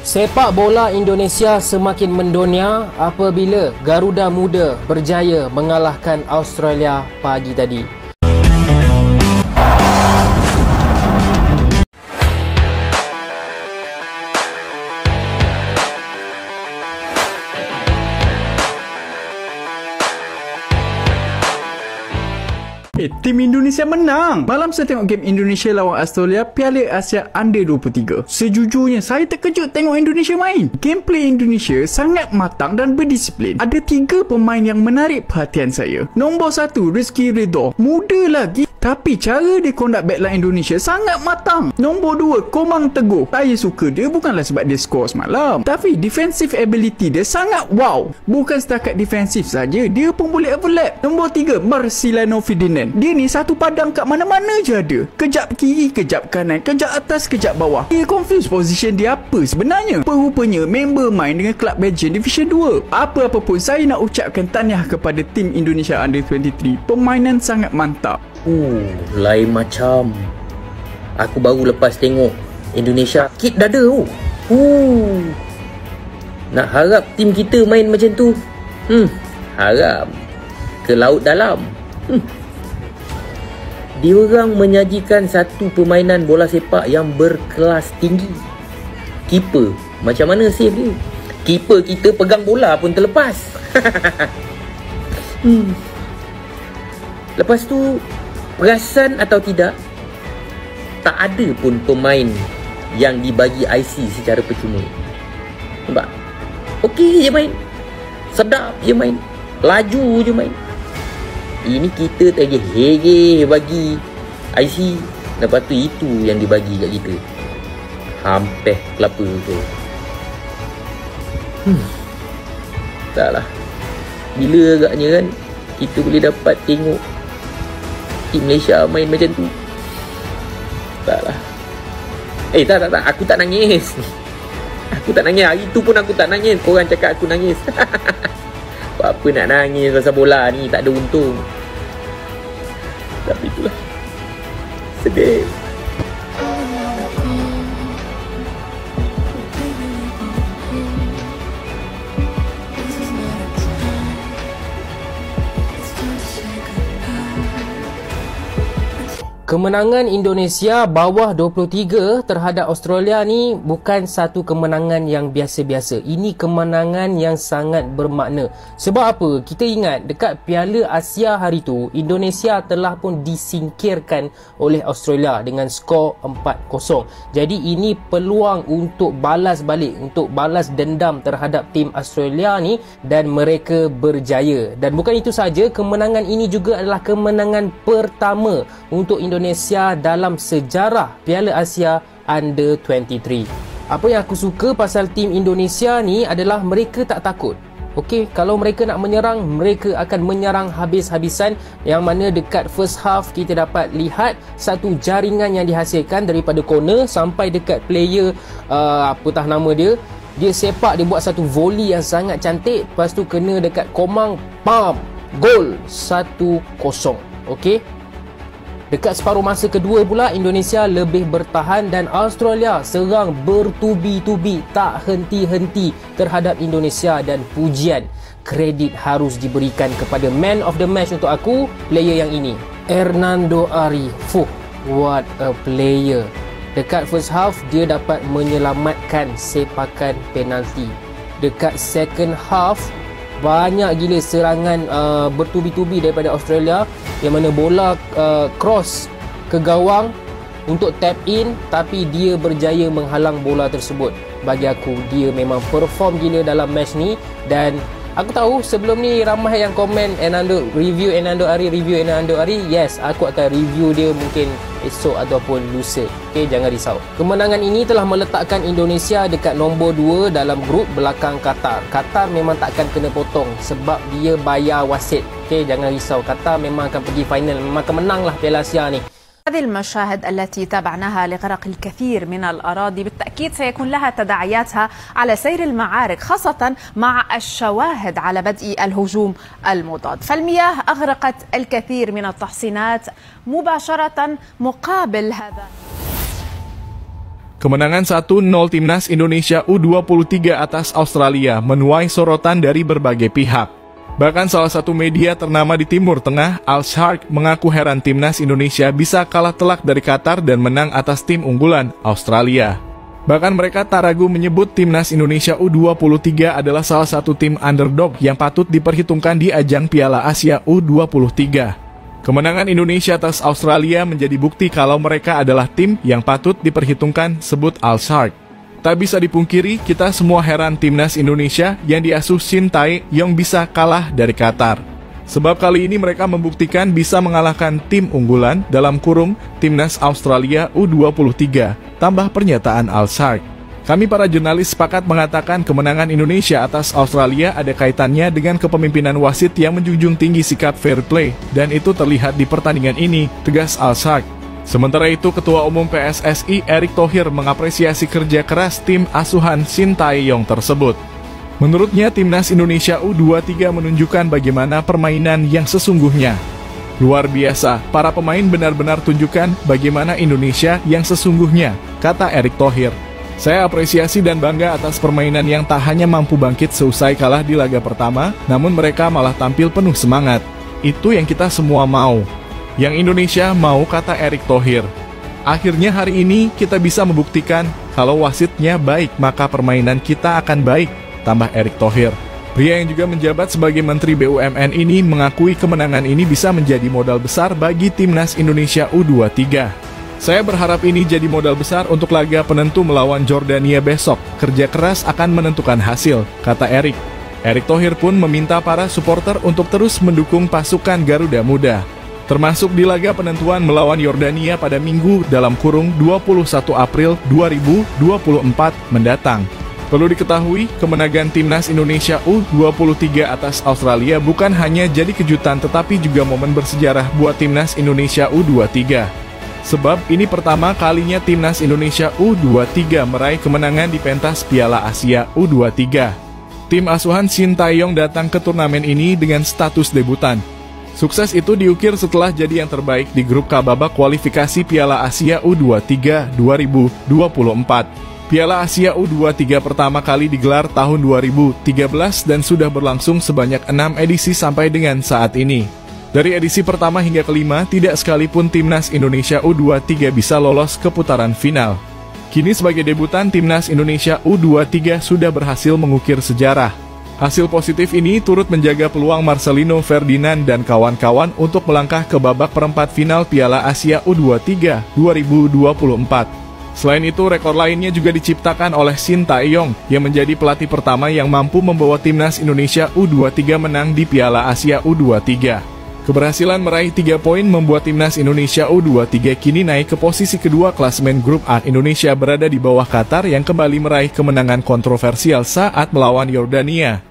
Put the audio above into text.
Sepak bola Indonesia semakin mendunia apabila Garuda Muda berjaya mengalahkan Australia pagi tadi. Tim Indonesia menang. Malam saya tengok game Indonesia lawan Australia Piala Asia Under 23. Sejujurnya saya terkejut tengok Indonesia main. Gameplay Indonesia sangat matang dan berdisiplin. Ada 3 pemain yang menarik perhatian saya. Nombor 1, Rizky Ridho. Muda lagi, tapi cara dia conduct backline Indonesia sangat matang. Nombor 2, Komang Teguh. Saya suka dia bukanlah sebab dia skor semalam, tapi defensive ability dia sangat wow. Bukan setakat defensif saja, dia pun boleh overlap. Nombor 3, Marcelino Ferdinand. Dia ni satu padang kat mana-mana je ada. Kejap kiri, kejap kanan, kejap atas, kejap bawah. Dia confuse position dia apa sebenarnya. Perupanya member main dengan Club Belgian Division 2. Apa-apa pun saya nak ucapkan tahniah kepada tim Indonesia Under 23. Permainan sangat mantap. Lain macam. Aku baru lepas tengok Indonesia kit dada tu. Nak harap tim kita main macam tu. Harap ke laut dalam. Diorang menyajikan satu permainan bola sepak yang berkelas tinggi. Keeper, macam mana save dia? Keeper kita pegang bola pun terlepas. Lepas tu, perasan atau tidak, tak ada pun pemain yang dibagi IC secara percuma. Nampak? Okey je main, sedap je main, laju je main. Ini kita tergeh-geh bagi IC. Lepas tu itu yang dibagi kat kita. Hampir kelapa tu. Taklah. Bila agaknya kan kita boleh dapat tengok tim Malaysia main macam tu. Taklah. Tak. Aku tak nangis. Aku tak nangis. Hari tu pun aku tak nangis. Korang cakap aku nangis. Apa nak nangis pasal bola ni, tak ada untung. Tapi itulah, sedih. Kemenangan Indonesia bawah 23 terhadap Australia ni bukan satu kemenangan yang biasa-biasa. Ini kemenangan yang sangat bermakna. Sebab apa? Kita ingat dekat Piala Asia hari tu, Indonesia telah pun disingkirkan oleh Australia dengan skor 4-0. Jadi ini peluang untuk balas balik, untuk balas dendam terhadap tim Australia ni, dan mereka berjaya. Dan bukan itu saja, kemenangan ini juga adalah kemenangan pertama untuk Indonesia dalam sejarah Piala Asia Under 23. Apa yang aku suka pasal tim Indonesia ni adalah mereka tak takut. Okey, kalau mereka nak menyerang, mereka akan menyerang habis-habisan, yang mana dekat first half kita dapat lihat satu jaringan yang dihasilkan daripada corner sampai dekat player apatah nama dia. Dia sepak, dia buat satu volley yang sangat cantik, lepas tu kena dekat Komang, pam, gol 1-0. Okey. Dekat separuh masa kedua pula, Indonesia lebih bertahan dan Australia serang bertubi-tubi, tak henti-henti terhadap Indonesia, dan pujian, kredit harus diberikan kepada man of the match untuk aku, player yang ini, Hernando Ari. What a player. Dekat first half, dia dapat menyelamatkan sepakan penalti. Dekat second half, banyak gila serangan bertubi-tubi daripada Australia, yang mana bola cross ke gawang untuk tap in, tapi dia berjaya menghalang bola tersebut. Bagi aku, dia memang perform gila dalam match ni. Dan aku tahu sebelum ni ramai yang komen review Hernando Ari. Yes, aku akan review dia mungkin esok ataupun lusa. Okay, jangan risau. Kemenangan ini telah meletakkan Indonesia dekat nombor 2 dalam grup belakang Qatar. Qatar memang takkan kena potong sebab dia bayar wasit. Okay, jangan risau. Qatar memang akan pergi final. Memang akan menang lah Piala Asia ni. هذه المشاهد التي تابعناها لغرق الكثير من الأراضي بالتأكيد سيكون لها تداعياتها على سير المعارك، خاصة مع الشواهد على بدء الهجوم المضاد. فالمياه أغرقت الكثير من التحصينات مباشرة مقابل هذا. Kemenangan 1-0 Timnas Indonesia U23 atas Australia menuai sorotan dari berbagai pihak. Bahkan salah satu media ternama di Timur Tengah, Al Sharq, mengaku heran Timnas Indonesia bisa kalah telak dari Qatar dan menang atas tim unggulan, Australia. Bahkan mereka tak ragu menyebut Timnas Indonesia U23 adalah salah satu tim underdog yang patut diperhitungkan di ajang Piala Asia U23. Kemenangan Indonesia atas Australia menjadi bukti kalau mereka adalah tim yang patut diperhitungkan, sebut Al Sharq. Tak bisa dipungkiri, kita semua heran Timnas Indonesia yang diasuh Shin Tae-yong bisa kalah dari Qatar. Sebab kali ini mereka membuktikan bisa mengalahkan tim unggulan dalam kurung Timnas Australia U23, tambah pernyataan Al Sharq. Kami para jurnalis sepakat mengatakan kemenangan Indonesia atas Australia ada kaitannya dengan kepemimpinan wasit yang menjunjung tinggi sikap fair play, dan itu terlihat di pertandingan ini, tegas Al Sharq. Sementara itu, Ketua Umum PSSI Erick Thohir mengapresiasi kerja keras tim asuhan Shin Tae-yong tersebut. Menurutnya, Timnas Indonesia U23 menunjukkan bagaimana permainan yang sesungguhnya. Luar biasa, para pemain benar-benar tunjukkan bagaimana Indonesia yang sesungguhnya, kata Erick Thohir. Saya apresiasi dan bangga atas permainan yang tak hanya mampu bangkit seusai kalah di laga pertama, namun mereka malah tampil penuh semangat. Itu yang kita semua mau. Yang Indonesia mau, kata Erick Thohir. Akhirnya hari ini kita bisa membuktikan kalau wasitnya baik, maka permainan kita akan baik, tambah Erick Thohir. Pria yang juga menjabat sebagai Menteri BUMN ini mengakui kemenangan ini bisa menjadi modal besar bagi Timnas Indonesia U23. Saya berharap ini jadi modal besar untuk laga penentu melawan Jordania besok. Kerja keras akan menentukan hasil, kata Erick. Erick Thohir pun meminta para supporter untuk terus mendukung pasukan Garuda Muda, termasuk di laga penentuan melawan Yordania pada Minggu dalam kurung 21 April 2024 mendatang. Perlu diketahui, kemenangan Timnas Indonesia U23 atas Australia bukan hanya jadi kejutan tetapi juga momen bersejarah buat Timnas Indonesia U23. Sebab ini pertama kalinya Timnas Indonesia U23 meraih kemenangan di pentas Piala Asia U23. Tim asuhan Shin Tae-yong datang ke turnamen ini dengan status debutan. Sukses itu diukir setelah jadi yang terbaik di grup K babak kualifikasi Piala Asia U23 2024. Piala Asia U23 pertama kali digelar tahun 2013 dan sudah berlangsung sebanyak 6 edisi sampai dengan saat ini. Dari edisi pertama hingga kelima, tidak sekalipun Timnas Indonesia U23 bisa lolos ke putaran final. Kini sebagai debutan, Timnas Indonesia U23 sudah berhasil mengukir sejarah. Hasil positif ini turut menjaga peluang Marcelino Ferdinand dan kawan-kawan untuk melangkah ke babak perempat final Piala Asia U23 2024. Selain itu, rekor lainnya juga diciptakan oleh Shin Tae-yong yang menjadi pelatih pertama yang mampu membawa Timnas Indonesia U23 menang di Piala Asia U23. Keberhasilan meraih 3 poin membuat Timnas Indonesia U23 kini naik ke posisi kedua klasemen grup A. Indonesia berada di bawah Qatar yang kembali meraih kemenangan kontroversial saat melawan Yordania.